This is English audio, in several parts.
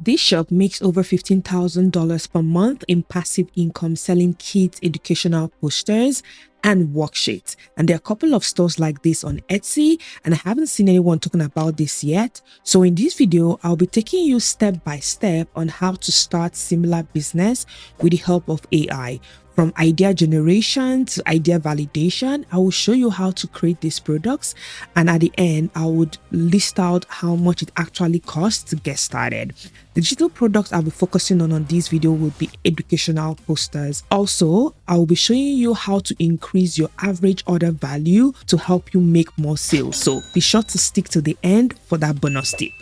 This shop makes over $15,000 per month in passive income selling kids' educational posters and worksheets. And there are a couple of stores like this on Etsy, and I haven't seen anyone talking about this yet. So in this video, I'll be taking you step by step on how to start similar business with the help of AI. From idea generation to idea validation, I will show you how to create these products, and at the end, I would list out how much it actually costs to get started. The digital products I'll be focusing on this video will be educational posters. Also, I will be showing you how to increase your average order value to help you make more sales. So be sure to stick to the end for that bonus tip.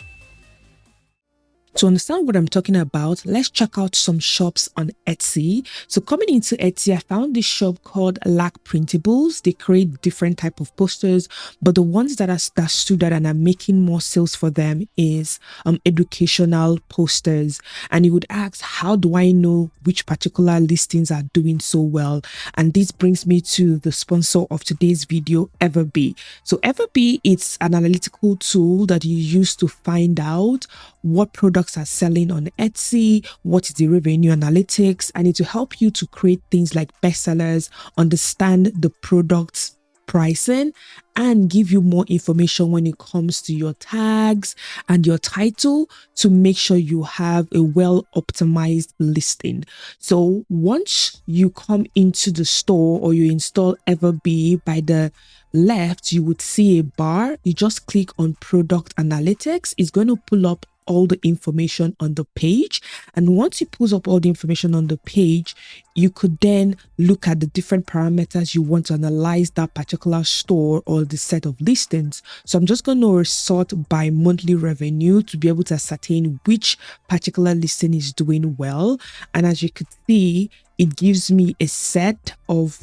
To understand what I'm talking about, let's check out some shops on Etsy. So coming into Etsy, I found this shop called Lack Printables. They create different type of posters, but the ones that stood out and are making more sales for them is educational posters. And you would ask, how do I know which particular listings are doing so well? And this brings me to the sponsor of today's video, Everbee. So Everbee, it's an analytical tool that you use to find out what products are selling on Etsy, what is the revenue analytics, and it will help you to create things like bestsellers, understand the product's pricing, and give you more information when it comes to your tags and your title to make sure you have a well optimized listing. So once you come into the store or you install Everbee, by the left you would see a bar. You just click on product analytics. It's going to pull up all the information on the page, and once it pulls up all the information on the page, you could then look at the different parameters you want to analyze that particular store or the set of listings. So I'm just going to sort by monthly revenue to be able to ascertain which particular listing is doing well. And as you could see, it gives me a set of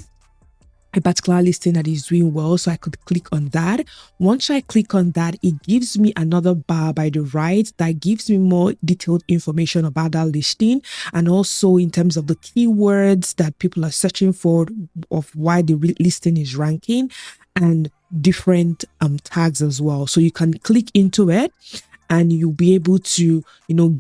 a particular listing that is doing well, so I could click on that. Once I click on that, it gives me another bar by the right that gives me more detailed information about that listing, and also in terms of the keywords that people are searching for, of why the listing is ranking, and different tags as well. So you can click into it and you'll be able to,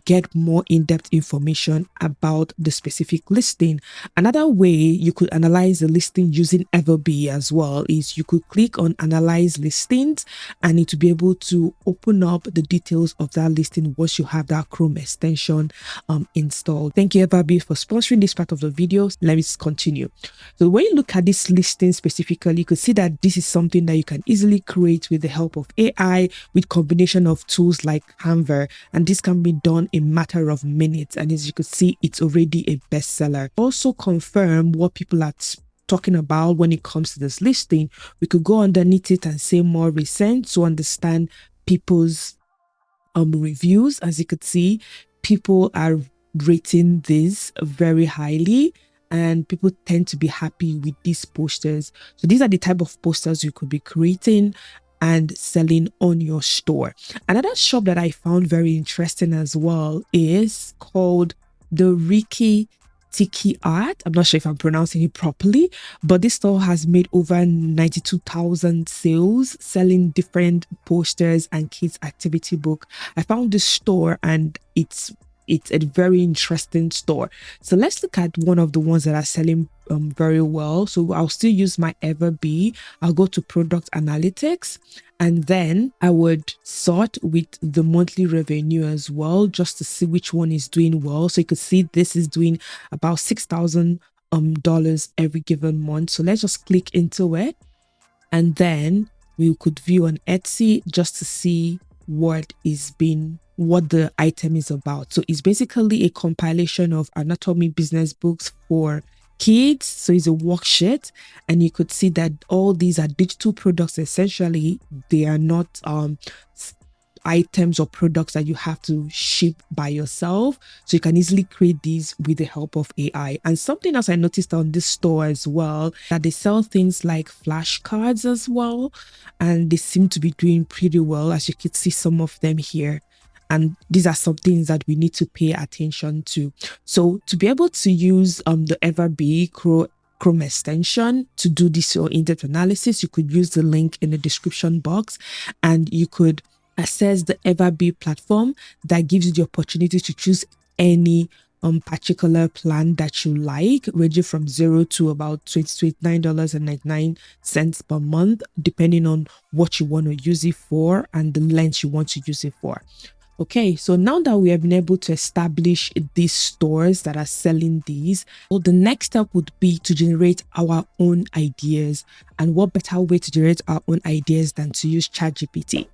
get more in-depth information about the specific listing. Another way you could analyze the listing using Everbee as well is you could click on Analyze Listings, and it will be able to open up the details of that listing once you have that Chrome extension installed. Thank you, Everbee, for sponsoring this part of the video. Let me continue. So when you look at this listing specifically, you could see that this is something that you can easily create with the help of AI, with combination of tools like Canva, and this can be done in a matter of minutes. And as you could see, it's already a bestseller. Also confirm what people are talking about when it comes to this listing. We could go underneath it and say more recent to understand people's reviews. As you could see, people are rating this very highly, and people tend to be happy with these posters. So these are the type of posters you could be creating and selling on your store. Another shop that I found very interesting as well is called the Ricky Tiki Art. I'm not sure if I'm pronouncing it properly, but this store has made over 92,000 sales selling different posters and kids activity book. I found this store and it's a very interesting store. So let's look at one of the ones that are selling very well. So I'll still use my Everbee. I'll go to product analytics, and then I would sort with the monthly revenue as well, just to see which one is doing well. So you could see this is doing about $6,000 every given month. So let's just click into it, and then we could view on Etsy just to see what the item is about. So it's basically a compilation of anatomy business books for kids. So it's a worksheet, and you could see that all these are digital products. Essentially, they are not items or products that you have to ship by yourself. So you can easily create these with the help of AI. And something else I noticed on this store as well, that they sell things like flashcards as well, and they seem to be doing pretty well, as you can see some of them here. And these are some things that we need to pay attention to. So to be able to use the Everbee Chrome extension to do this in-depth analysis, you could use the link in the description box, and you could access the Everbee platform that gives you the opportunity to choose any particular plan that you like, ranging from $0 to about $29.99 per month, depending on what you want to use it for and the length you want to use it for. Okay, so now that we have been able to establish these stores that are selling these, well, the next step would be to generate our own ideas. And what better way to generate our own ideas than to use ChatGPT?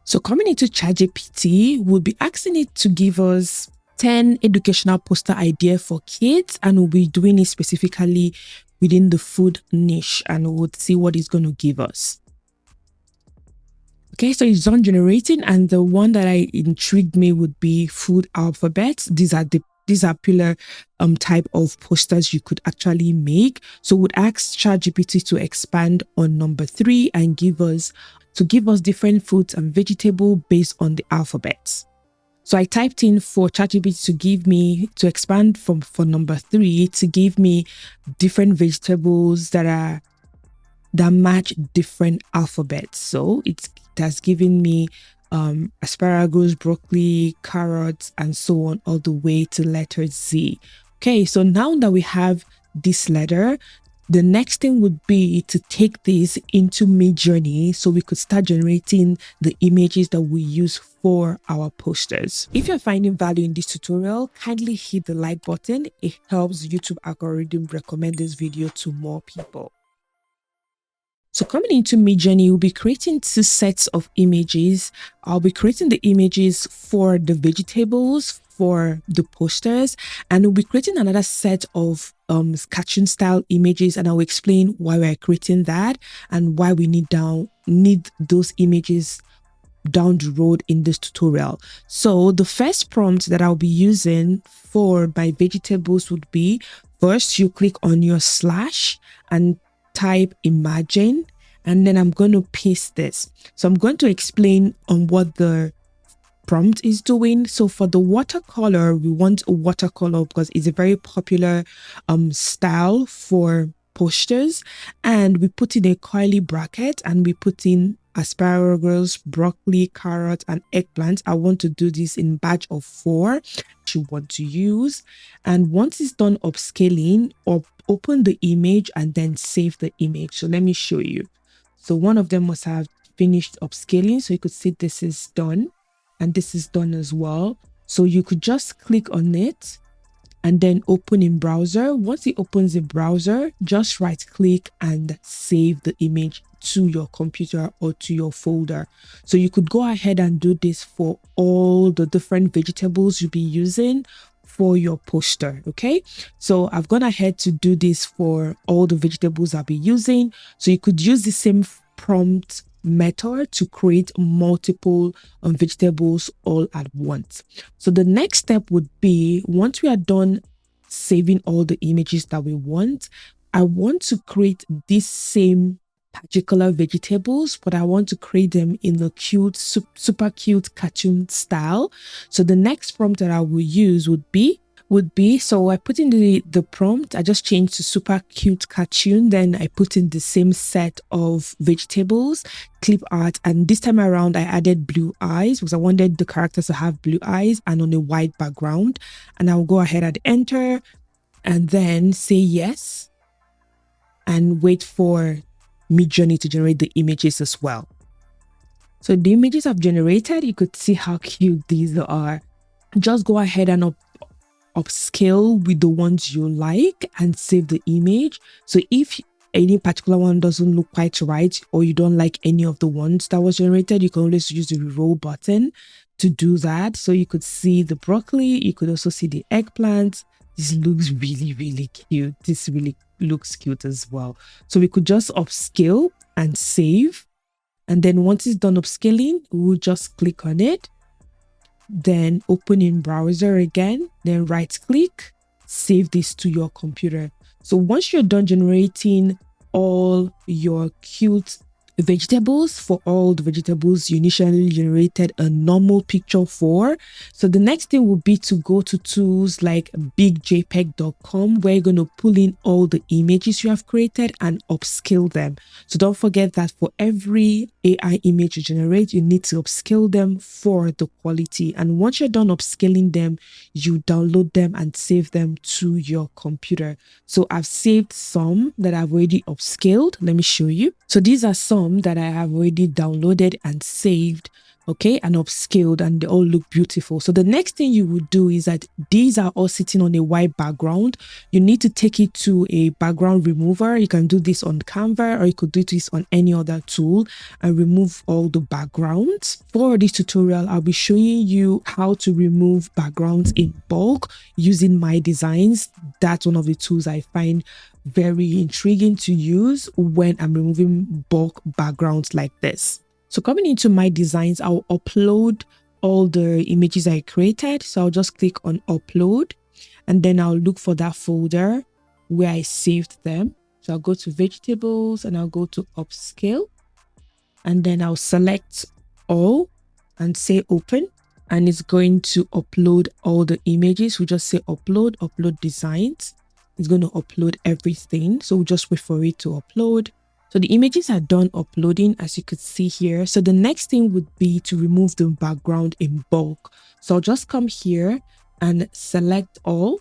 So coming into ChatGPT, we'll be asking it to give us 10 educational poster ideas for kids, and we'll be doing it specifically within the food niche, and we'll see what it's going to give us. Okay, so it's done generating, and the one that intrigued me would be food alphabets. These are pillar type of posters you could actually make. So would ask ChatGPT to expand on number 3 and give us different fruits and vegetables based on the alphabets. So I typed in for ChatGPT to expand for number 3 to give me different vegetables that match different alphabets. So it has given me asparagus, broccoli, carrots, and so on, all the way to letter Z. Okay, so now that we have this letter, the next thing would be to take this into midjourney so we could start generating the images that we use for our posters. If you're finding value in this tutorial, kindly hit the like button. It helps YouTube algorithm recommend this video to more people. So coming into midjourney, we'll be creating 2 sets of images. I'll be creating the images for the vegetables, for the posters, and we'll be creating another set of cartoon style images, and I'll explain why we're creating that and why we need those images down the road in this tutorial. So the first prompt that I'll be using for my vegetables would be, first you click on your slash and type imagine, and then I'm going to paste this. So I'm going to explain on what the prompt is doing. So for the watercolor, we want a watercolor because it's a very popular style for posters, and we put in a curly bracket and we put in asparagus, broccoli, carrot, and eggplant. I want to do this in batch of 4 you want to use, and once it's done upscaling, or open the image and then save the image. So let me show you. So one of them must have finished upscaling, so you could see this is done and this is done as well. So you could just click on it and then open in browser. Once it opens in browser, just right click and save the image to your computer or to your folder. So you could go ahead and do this for all the different vegetables you'll be using for your poster. Okay, so I've gone ahead to do this for all the vegetables I'll be using. So you could use the same prompt method to create multiple vegetables all at once. So the next step would be, once we are done saving all the images that we want, I want to create this same particular vegetables, but I want to create them in a cute, super cute cartoon style. So the next prompt that I will use would be, so I put in the prompt, I just changed to super cute cartoon, then I put in the same set of vegetables, clip art, and this time around I added blue eyes because I wanted the characters to have blue eyes and on a white background. And I'll go ahead and enter and then say yes and wait for midjourney to generate the images as well. So the images I've generated, you could see how cute these are. Just go ahead and upscale with the ones you like and save the image. So if any particular one doesn't look quite right, or you don't like any of the ones that was generated, you can always use the reroll button to do that. So you could see the broccoli, you could also see the eggplant. This looks really, really cute. This really looks cute as well. So we could just upscale and save. And then once it's done upscaling, we'll just click on it. Then open in browser again, then right click, save this to your computer. So once you're done generating all your cute vegetables for all the vegetables you initially generated a normal picture for. So the next thing would be to go to tools like bigjpeg.com, where you're going to pull in all the images you have created and upscale them. So don't forget that for every AI image you generate, you need to upscale them for the quality. And once you're done upscaling them, you download them and save them to your computer. So I've saved some that I've already upscaled. Let me show you. So these are some that I have already downloaded and saved, okay, and upscaled, and they all look beautiful. So the next thing you would do is that these are all sitting on a white background. You need to take it to a background remover. You can do this on Canva, or you could do this on any other tool and remove all the backgrounds. For this tutorial, I'll be showing you how to remove backgrounds in bulk using My Designs. That's one of the tools I find very intriguing to use when I'm removing bulk backgrounds like this. So coming into My Designs, I'll upload all the images I created. So I'll just click on upload, and then I'll look for that folder where I saved them. So I'll go to vegetables and I'll go to upscale, and then I'll select all and say open, and it's going to upload all the images. We just say upload designs. It's going to upload everything. So we'll just wait for it to upload. So the images are done uploading, as you could see here. So the next thing would be to remove the background in bulk. So I'll just come here and select all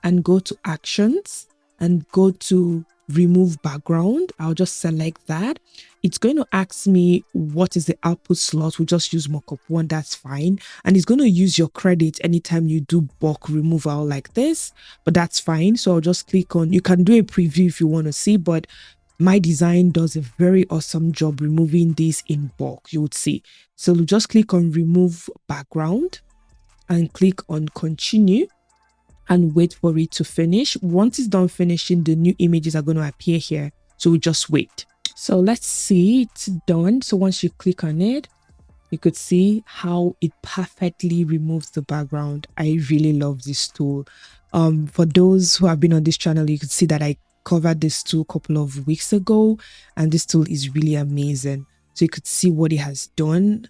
and go to actions and go to remove background. I'll just select that. It's going to ask me what is the output slot. We'll just use mockup 1, that's fine. And it's going to use your credit anytime you do bulk removal like this, but that's fine. So I'll just click on, you can do a preview if you want to see, but My Design does a very awesome job removing this in bulk, you would see. So we'll just click on remove background and click on continue and wait for it to finish. Once it's done finishing, the new images are going to appear here. So we just wait. So let's see, it's done. So once you click on it, you could see how it perfectly removes the background. I really love this tool. For those who have been on this channel, you could see that I covered this tool a couple of weeks ago, and this tool is really amazing. So you could see what it has done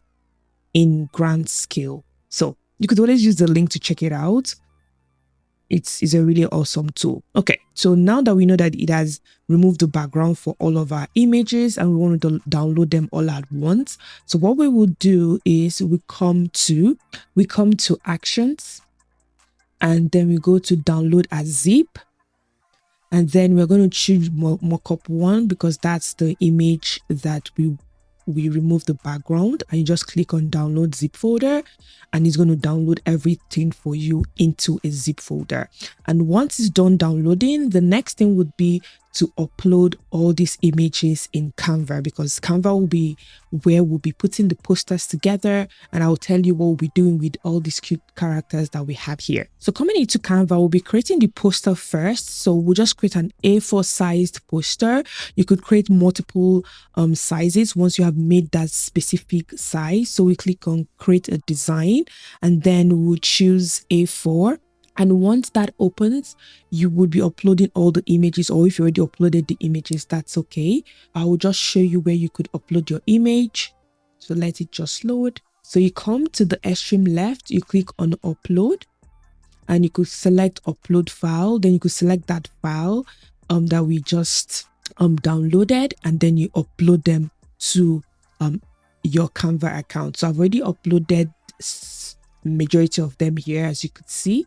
in grand scale. So you could always use the link to check it out. It's a really awesome tool. Okay, so now that we know that it has removed the background for all of our images and we want to download them all at once, so what we will do is we come to actions, and then we go to download as zip, and then we're going to choose mockup 1 because that's the image that we remove the background, and you just click on download zip folder, and it's going to download everything for you into a zip folder. And once it's done downloading, the next thing would be to upload all these images in Canva, because Canva will be where we'll be putting the posters together, and I'll tell you what we'll be doing with all these cute characters that we have here. So coming into Canva, we'll be creating the poster first. So we'll just create an A4 sized poster. You could create multiple sizes once you have made that specific size. So we click on create a design, and then we'll choose A4. And once that opens, you would be uploading all the images, or if you already uploaded the images, that's okay. I will just show you where you could upload your image. So let it just load. So you come to the extreme left, you click on upload, and you could select upload file. Then you could select that file that we just downloaded, and then you upload them to your Canva account. So I've already uploaded majority of them here, as you could see.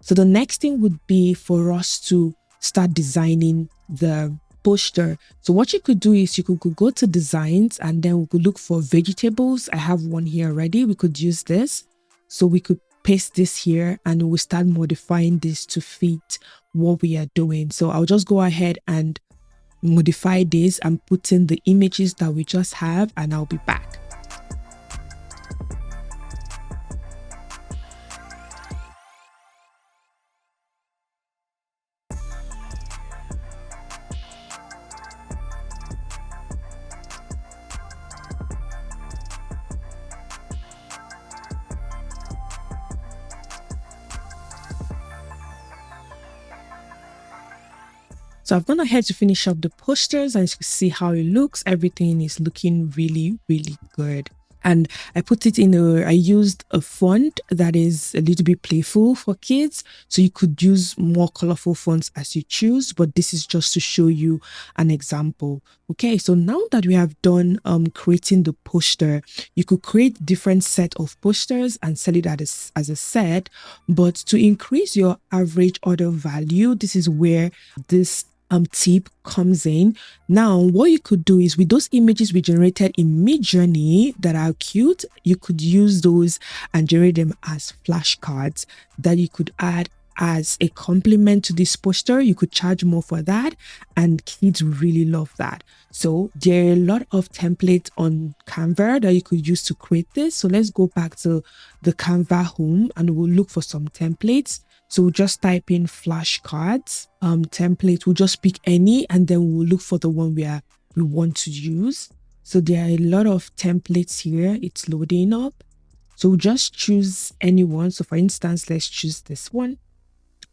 So the next thing would be for us to start designing the poster. So what you could do is you could go to designs, and then we could look for vegetables. I have one here already. We could use this. So we could paste this here, and we'll start modifying this to fit what we are doing. So I'll just go ahead and modify this and put in the images that we just have, and I'll be back. So I've gone ahead to finish up the posters, and you can see how it looks. Everything is looking really, really good. And I put it I used a font that is a little bit playful for kids. So you could use more colorful fonts as you choose, but this is just to show you an example. Okay, so now that we have done creating the poster, you could create different set of posters and sell it as a set. But to increase your average order value, this is where this tip comes in. Now what you could do is, with those images we generated in midjourney that are cute, you could use those and generate them as flashcards that you could add as a complement to this poster. You could charge more for that, and kids really love that. So there are a lot of templates on Canva that you could use to create this. So let's go back to the Canva home and we'll look for some templates. So we'll just type in flashcards template. We'll just pick any, and then we'll look for the one we want to use. So there are a lot of templates here. It's loading up. So we'll just choose any one. So for instance, let's choose this one,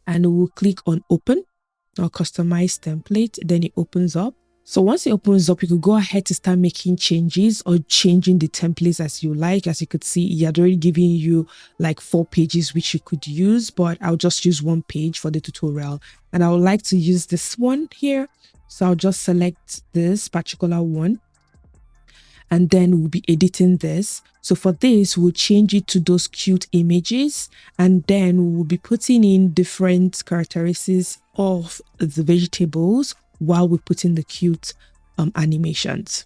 and we'll click on open or customize template. Then it opens up. So once it opens up, you could go ahead to start making changes or changing the templates as you like. As you could see, it had already given you like 4 pages which you could use, but I'll just use 1 page for the tutorial. And I would like to use this one here. So I'll just select this particular one, and then we'll be editing this. So for this, we'll change it to those cute images, and then we'll be putting in different characteristics of the vegetables while we put in the cute animations.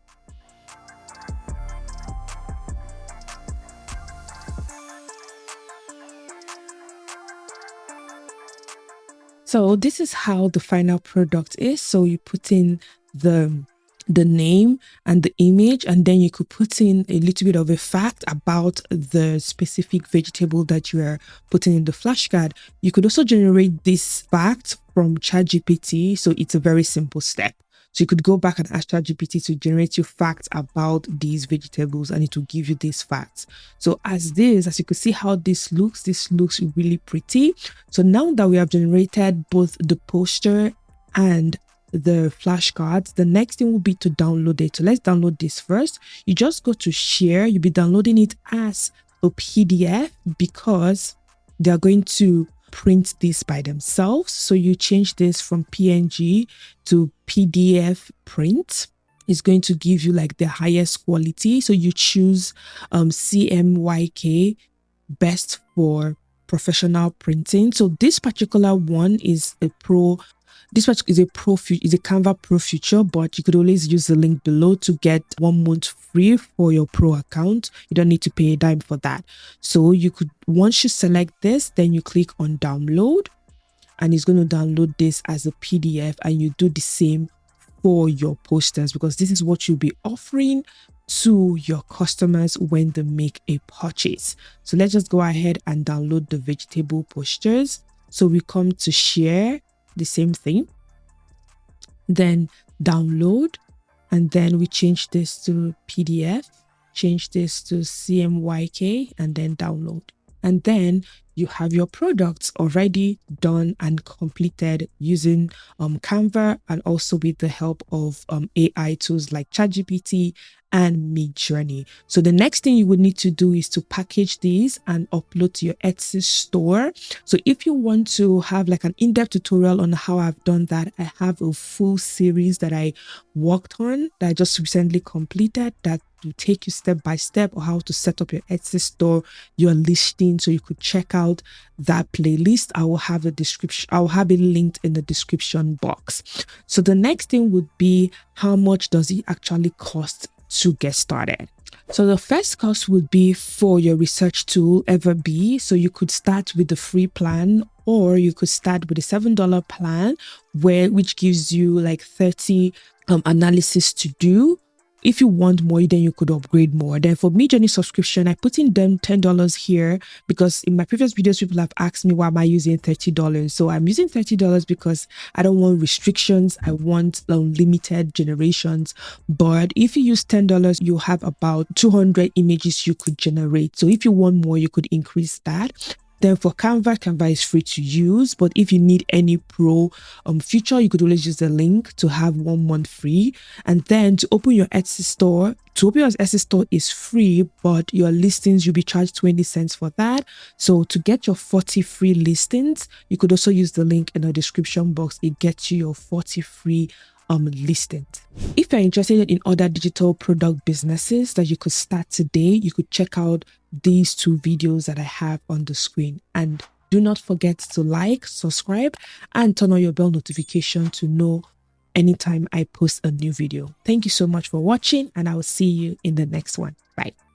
So this is how the final product is. So you put in the name and the image, and then you could put in a little bit of a fact about the specific vegetable that you are putting in the flashcard. You could also generate this fact from ChatGPT. So it's a very simple step. So you could go back and ask ChatGPT to generate you facts about these vegetables, and it will give you these facts. So as you could see how this looks really pretty. So now that we have generated both the poster and the flashcards, the next thing will be to download it. So let's download this first. You just go to share. You'll be downloading it as a PDF because they're going to print this by themselves. So you change this from PNG to PDF print. It's going to give you like the highest quality. So you choose CMYK, best for professional printing. So this particular one is a pro. This is a Canva Pro feature, but you could always use the link below to get 1 month free for your Pro account. You don't need to pay a dime for that. So you could, once you select this, then you click on download, and it's going to download this as a PDF, and you do the same for your posters, because this is what you'll be offering to your customers when they make a purchase. So let's just go ahead and download the vegetable posters. So we come to share, the same thing, then download, and then we change this to PDF, change this to CMYK, and then download. And then you have your products already done and completed using Canva, and also with the help of AI tools like ChatGPT and midjourney. So the next thing you would need to do is to package these and upload to your Etsy store. So if you want to have like an in-depth tutorial on how I've done that, I have a full series that I worked on that I just recently completed that will take you step by step on how to set up your Etsy store, your listing. So you could check out that playlist. I will have it linked in the description box. So the next thing would be, how much does it actually cost to get started? So the first cost would be for your research tool, Everbee. So you could start with the free plan, or you could start with a $7 plan, which gives you like 30 analysis to do. If you want more, then you could upgrade more. Then for midjourney subscription, I put in them $10 here because in my previous videos, people have asked me, why am I using $30? So I'm using $30 because I don't want restrictions. I want unlimited generations. But if you use $10, you have about 200 images you could generate. So if you want more, you could increase that. Then for Canva is free to use, but if you need any pro feature, you could always use the link to have 1 month free. And then to open your Etsy store, is free, but your listings, you'll be charged 20 cents for that. So to get your 40 free listings, you could also use the link in the description box. It gets you your 40 free listings. If you're interested in other digital product businesses that you could start today, you could check out these 2 videos that I have on the screen. And do not forget to like, subscribe, and turn on your bell notification to know anytime I post a new video. Thank you so much for watching, and I will see you in the next one. Bye.